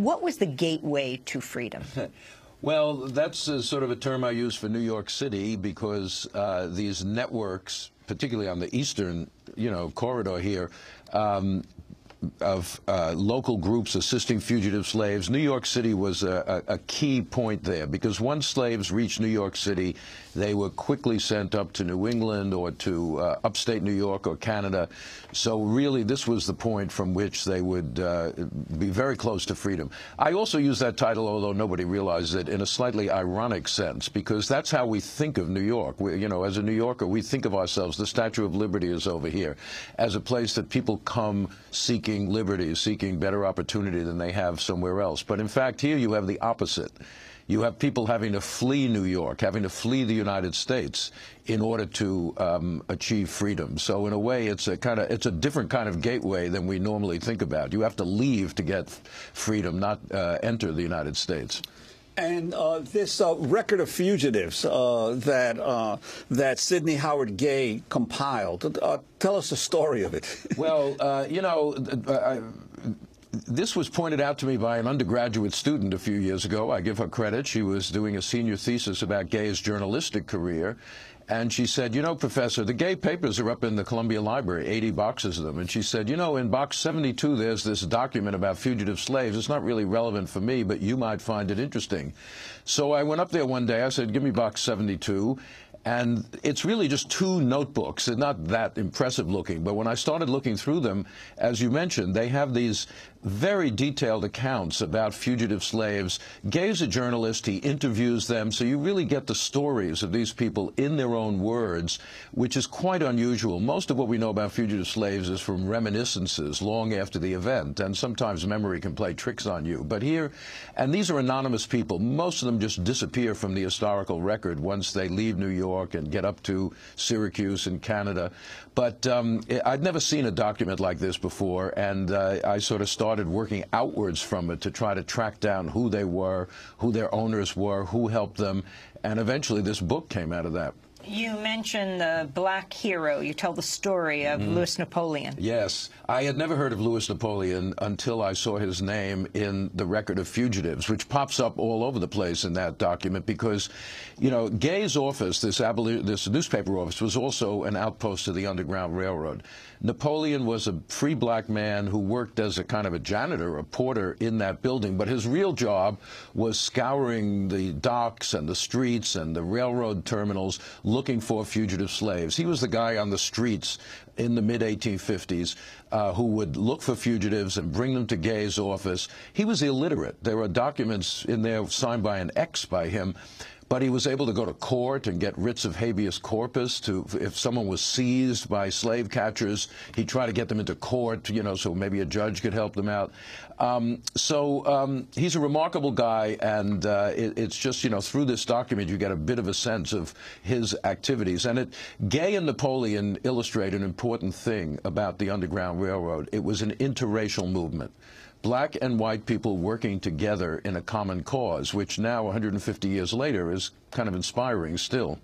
What was the gateway to freedom? Well, that's sort of a term I use for New York City because these networks, particularly on the eastern, corridor here, of local groups assisting fugitive slaves. New York City was a key point there because once slaves reached New York City, they were quickly sent up to New England or to upstate New York or Canada. So really, this was the point from which they would be very close to freedom. I also use that title, although nobody realizes it, in a slightly ironic sense, because that's how we think of New York. As a New Yorker, we think of ourselves, the Statue of Liberty is over here, as a place that people come seeking liberty, seeking better opportunity than they have somewhere else. But in fact, here you have the opposite. You have people having to flee New York, having to flee the United States in order to achieve freedom. So in a way, it's a different kind of gateway than we normally think about. You have to leave to get freedom, not enter the United States. And this record of fugitives that Sidney Howard Gay compiled, tell us the story of it. Well, this was pointed out to me by an undergraduate student a few years ago. I give her credit. She was doing a senior thesis about Gay's journalistic career. And she said, Professor, the Gay papers are up in the Columbia Library, 80 boxes of them. And she said, in box 72, there's this document about fugitive slaves. It's not really relevant for me, but you might find it interesting. So I went up there one day. I said, give me box 72. And it's really just two notebooks. They're not that impressive looking. But when I started looking through them, as you mentioned, they have these very detailed accounts about fugitive slaves. Gay's a journalist. He interviews them. So you really get the stories of these people in their own words, which is quite unusual. Most of what we know about fugitive slaves is from reminiscences long after the event. And sometimes memory can play tricks on you. But here, and these are anonymous people. Most of them just disappear from the historical record once they leave New York and get up to Syracuse in Canada. But I'd never seen a document like this before, and I sort of started working outwards from it to try to track down who they were, who their owners were, who helped them, and eventually this book came out of that. You mentioned the black hero. You tell the story of Louis Napoleon. Yes. I had never heard of Louis Napoleon until I saw his name in the record of fugitives, which pops up all over the place in that document because, Gay's office, this newspaper office, was also an outpost of the Underground Railroad. Napoleon was a free black man who worked as a kind of a janitor, a porter in that building, but his real job was scouring the docks and the streets and the railroad terminals looking for fugitive slaves. He was the guy on the streets in the mid-1850s who would look for fugitives and bring them to Gay's office. He was illiterate. There are documents in there signed by an X by him. But he was able to go to court and get writs of habeas corpus if someone was seized by slave catchers, he'd try to get them into court, so maybe a judge could help them out. He's a remarkable guy, and it's just, through this document you get a bit of a sense of his activities. And Gay and Napoleon illustrate an important thing about the Underground Railroad. It was an interracial movement. Black and white people working together in a common cause, which now, 150 years later, is kind of inspiring still.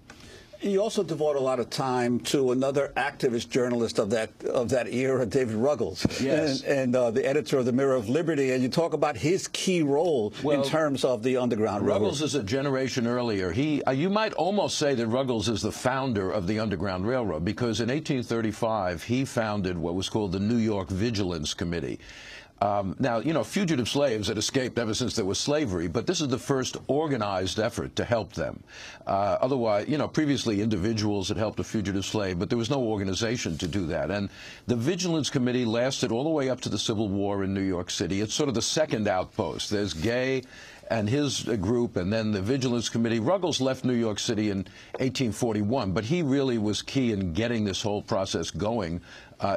You also devote a lot of time to another activist journalist of that era, David Ruggles, yes, and the editor of the Mirror of Liberty, and you talk about his key role in terms of the Underground Railroad. Ruggles is a generation earlier. You might almost say that Ruggles is the founder of the Underground Railroad, because in 1835 he founded what was called the New York Vigilance Committee. Now, fugitive slaves had escaped ever since there was slavery, but this is the first organized effort to help them. Otherwise, previously individuals had helped a fugitive slave, but there was no organization to do that. And the Vigilance Committee lasted all the way up to the Civil War in New York City. It's sort of the second outpost. There's Gay and his group, and then the Vigilance Committee. Ruggles left New York City in 1841, but he really was key in getting this whole process going.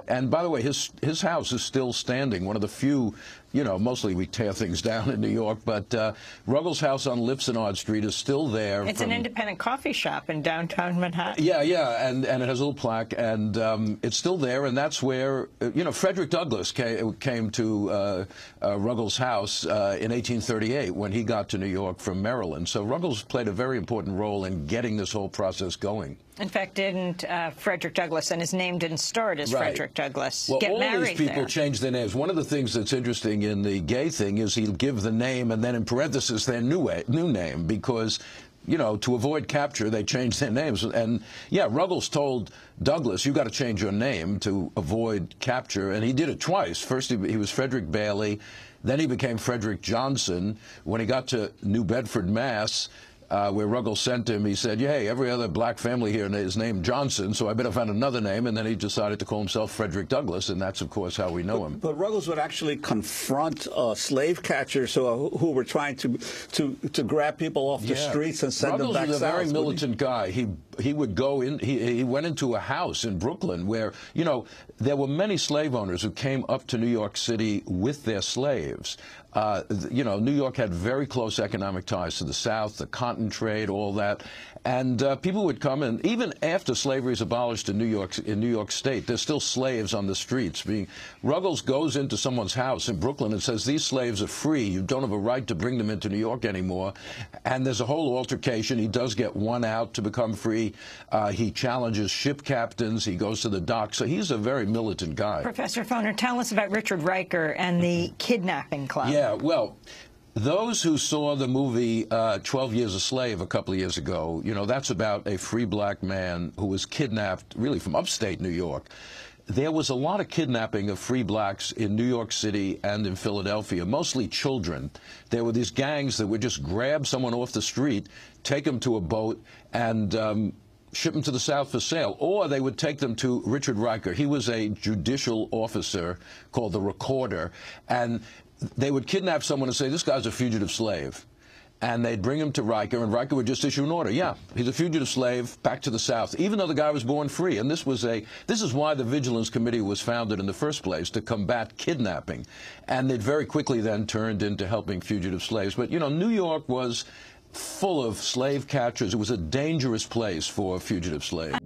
And by the way, his house is still standing, one of the few, mostly we tear things down in New York, but Ruggles' house on Lipsonard Street is still there. It's an independent coffee shop in downtown Manhattan. Yeah, and it has a little plaque, and it's still there, and that's where, Frederick Douglass came to Ruggles' house in 1838 when he got to New York from Maryland. So Ruggles played a very important role in getting this whole process going. In fact, didn't Frederick Douglass, and his name didn't start as Frederick Douglass, get married all these people there? change their names. One of the things that's interesting in the gay thing is he'll give the name and then in parentheses their new name because, you know, to avoid capture, they changed their names. And, yeah, Ruggles told Douglass, you got to change your name to avoid capture, and he did it twice. First, he was Frederick Bailey. Then he became Frederick Johnson. When he got to New Bedford, Mass., where Ruggles sent him, he said, yeah, hey, every other black family here is named Johnson, so I better find another name. And then he decided to call himself Frederick Douglass, and that's, of course, how we know him. But Ruggles would actually confront slave catchers who were trying to grab people off the streets and send them back south. Ruggles was a very militant guy. He would go in, he went into a house in Brooklyn where, you know, there were many slave owners who came up to New York City with their slaves. You know, New York had very close economic ties to the South, the cotton trade, all that. And people would come, and even after slavery is abolished in New York State, there's still slaves on the streets. Ruggles goes into someone's house in Brooklyn and says, these slaves are free. You don't have a right to bring them into New York anymore. And there's a whole altercation. He does get one out to become free. He challenges ship captains. He goes to the dock. So he's a very militant guy. Professor Foner, tell us about Richard Riker and the kidnapping club. Yeah, well, those who saw the movie 12 Years a Slave a couple of years ago, you know, that's about a free black man who was kidnapped really from upstate New York. There was a lot of kidnapping of free blacks in New York City and in Philadelphia, mostly children. There were these gangs that would just grab someone off the street, take them to a boat, and ship them to the South for sale, or they would take them to Richard Riker. He was a judicial officer called the Recorder, and they would kidnap someone and say, this guy's a fugitive slave. And they'd bring him to Riker, and Riker would just issue an order. Yeah, he's a fugitive slave, back to the South, even though the guy was born free. And this is why the Vigilance Committee was founded in the first place, to combat kidnapping. And it very quickly then turned into helping fugitive slaves. But, you know, New York was full of slave catchers. It was a dangerous place for fugitive slaves.